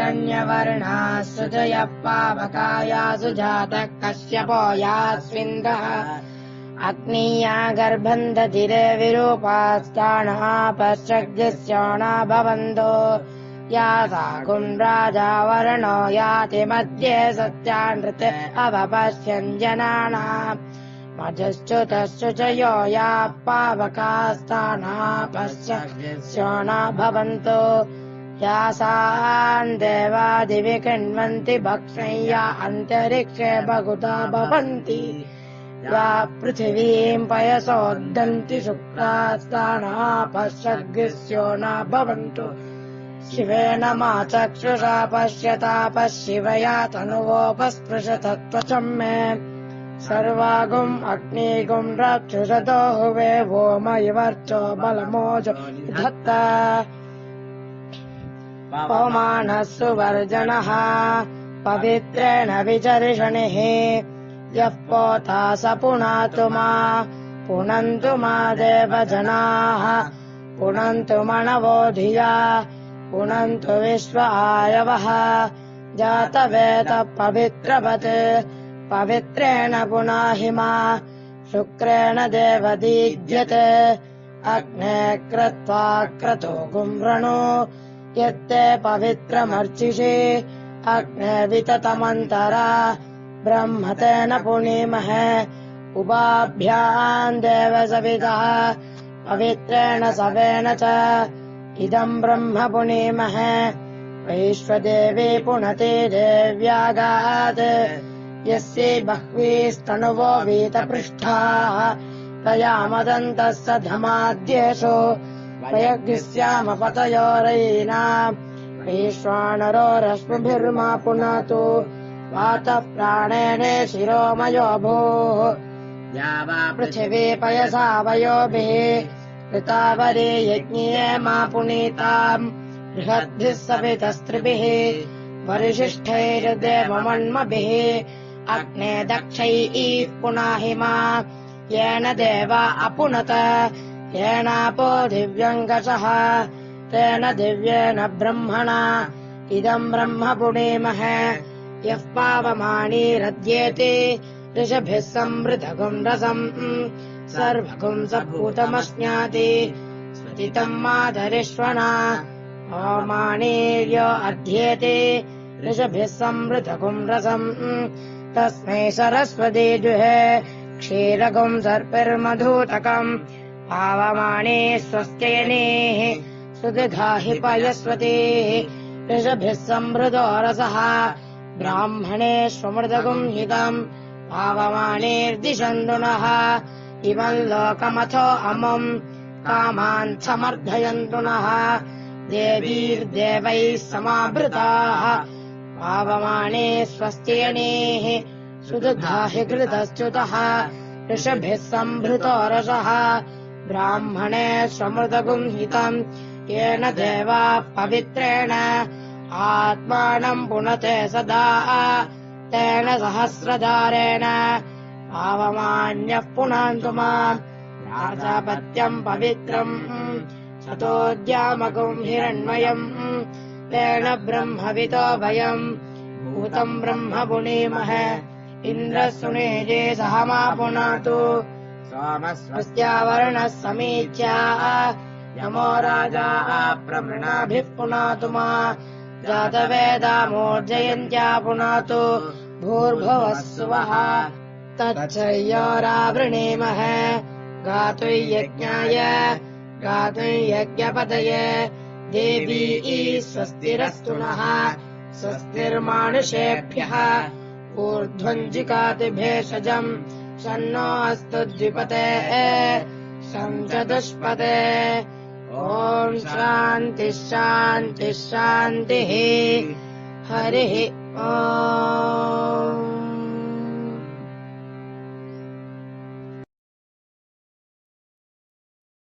हिरण्यवर्णाः सुजयः पावकाया सुजातः कश्यपो यास्विन्द्रः अग्नीया गर्भम् दधिरे विरूपास्तानः पश्चग्स्योणा भवन्तो यासाकुम् राजा वर्णो याति मध्ये सत्यानृत अवपश्यन् जनानाम् मधुश्च्युतश्चुचयो या पावकास्तानः पश्चग्स्योणा भवन्तो यासान् देवादिवि कृण्वन्ति भक्षय्या अन्तरिक्षे भगुता भवन्ति या पृथिवीम् पयसोद्धन्ति शुक्रास्तानः पश्चग्स्योणा भवन्तु शिवेन मा चक्षुषा पश्यता पश्शिवया तनुवोपस्पृशतत्त्वचम् मे सर्वागुम् अग्निगुम् रक्षुषतो हुवे वोमयिवर्चो बलमोजो धत्त पवमानः सुवर्जनः पवित्रेण विचर्षणिः यः पोता स पुनातु मा पुनन्तु मा देवजनाः पुनन्तु मणवो धिया पुनन्तु विश्व आयवः जातवेदः पवित्रवत् पवित्रेण पुनाहि मा शुक्रेण देवदीज्यते अग्ने कृत्वा क्रतो गुम्रणो यत्ते पवित्रमर्चिषे अग्ने विततमन्तरा ब्रह्म तेन पुनीमहे उभाभ्याम् देवसवितः पवित्रेण सवेन च इदम् ब्रह्म पुनीमहे वैश्वदेवी पुनते देव्यागात् यस्यै बह्वीस्तनुवो वीतपृष्ठाः तया मदन्तः स धमाद्येषु वयग्स्याम पतयोरयीनाम् वैश्वानरो रश्मिभिर्मा पुनातु वातः प्राणेने शिरोमयो भूः या वा पृथिवी पयसा वयोभिः ऋतावरे यज्ञे मा पुनीताम् बृहद्भिः सवितस्त्रिभिः वरिशिष्ठैर्देवमन्मभिः अग्ने दक्षैः पुनाहि मा येन देवा अपुनत येनापो दिव्यङ्गसः तेन दिव्येन ब्रह्मणा इदम् ब्रह्म पुनीमहे यः पावमानीरद्येति ऋषभिः संवृतगुम् रसम् सर्वगुम् सभूतमश्नाति स्मृतितम् माधरिष्वणा ओमानीर्यो अध्येति ऋषभिः संवृतगुम् रसम् तस्मै सरस्वती जुहे क्षीरगुम् सर्पिर्मधूतकम् पावमाने स्वस्त्ययनेः सुदधाहि पयस्वतीः ऋषभिः संवृतो रसः ब्राह्मणे स्वमृतगुम् हितम् पावमानेर्दिशन्तु नः इमम् लोकमथो अमुम् कामान् समर्थयन्तु नः देवीर्देवैः समावृताः पावमाने स्वस्त्ययनेः सुदधाहि घृतश्च्युतः ऋषभिः संभृतो रसः ब्राह्मणे स्वमृतगुम् हितम् येन देवाः पवित्रेण आत्मानम् पुनते सदा तेन सहस्रधारेण पावमान्यः पुनान्तु माम् प्राजापत्यम् पवित्रम् सतोद्यामगुम् हिरण्मयम् तेन ब्रह्मवितो भयम् भूतम् ब्रह्म पुनीमहे इन्द्रसुनेजे सह मा पुनातु सोमस्वस्यावर्णः समीच्या यमो राजा प्रमृणाभिः पुनातु मा जातवेदा मूर्जयन्त्या पुनातु भूर्भुवः सुवः तच्छयोरावृणीमहे गातुर्यज्ञाय गातुर्यज्ञपतये देवी स्वस्तिरस्तु नः स्वस्तिर्मानुषेभ्यः ऊर्ध्वम् जिगाति भेषजम् शन्नो अस्तु द्विपते शं चतुष्पदे ॐ शान्तिः शान्तिः शान्तिः हरिः ॐ।